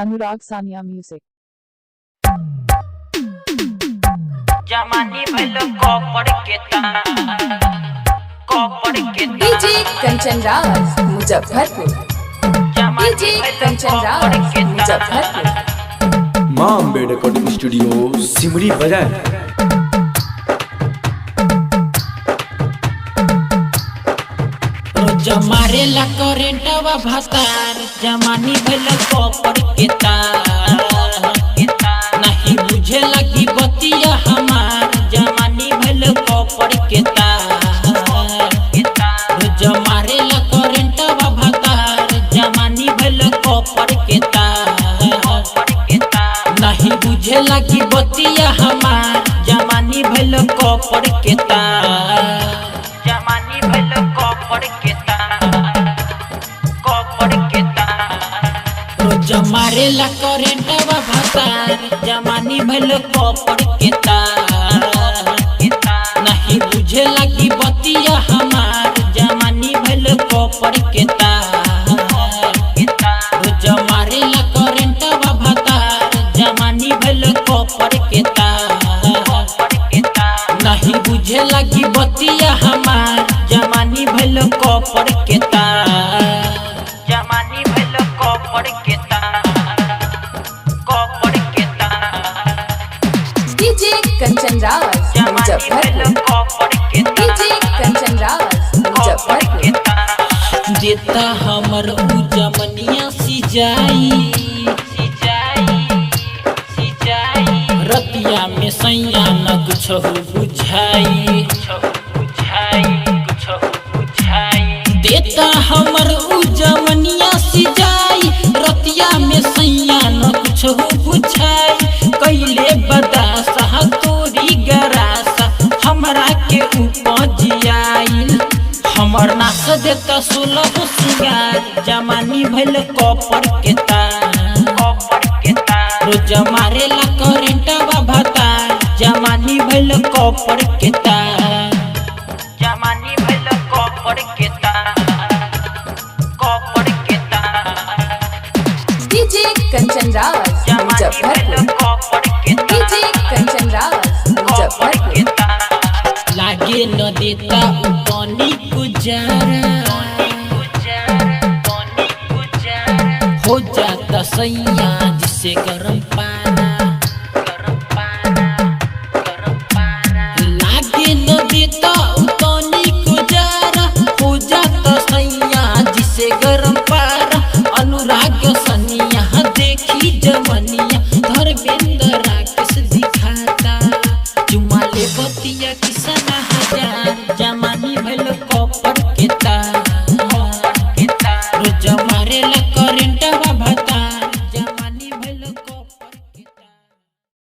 Anurag Sania music. जमानी भलो copper के DJ Kanchan Raj Muzaffarpur. DJ Kanchan Raj Muzaffarpur. मां अम्बेडकर रिकॉर्डिंग स्टूडियो सिमरी बाजार। जमारे ला करेंटवा भतार जमानी भलो कॉपर के नहीं बुझे लगी बतिया हमार जमानी भलो कॉपर के जमारे ला करेंटवा भतार जमानी भलो कॉपर के नहीं बुझे लगी बतिया हमार जमानी भलो कॉपर के जमानी भलो कॉपर के जमारे ला करेंटवा भतार जमानी भलो कॉपर के नहीं बुझे लगी बतिया हमार जमानी भलो कॉपर के जमारे ला करेंटवा भतार जमानी भलो कॉपर के नहीं बुझे लगी बतिया हमार जमानी भलो कॉपर के जमानी भलो कॉपर के डीजे कंचन राज मुजफ्फरपुर। डीजे कंचन राज मुजफ्फरपुर। देता हमर उ जमनिया सिजाई रतिया में सैया न कुछ बुझाई देता हमर उ जमनिया सिजाई रतिया में सैया न कुछ बुझाई कैले बदासा तोरी गरासा हमरा के उपजियाइल हमर नास देता सुलभ सिंगार जमानी भल कॉपर के रोज मारे ला करेंटवा भतार जमानी भल कॉपर के जमानी भल कॉपर के डीजे कंचन राज मुजफ्फरपुर। डीजे कंचन राज मुजफ्फरपुर। लागे न देता पानी गुजारा हो जाता सैया जिसे गरम पाना लागे न देता पानी गुजारा हो जाता सैया जिसे गरम पारा अनुराग सनिया देखी जवनिया धर्मेंद्र राकेश दिखाता जुमाले बतिया किसन हजार जमानी भलो कॉपर के रोज मारे ला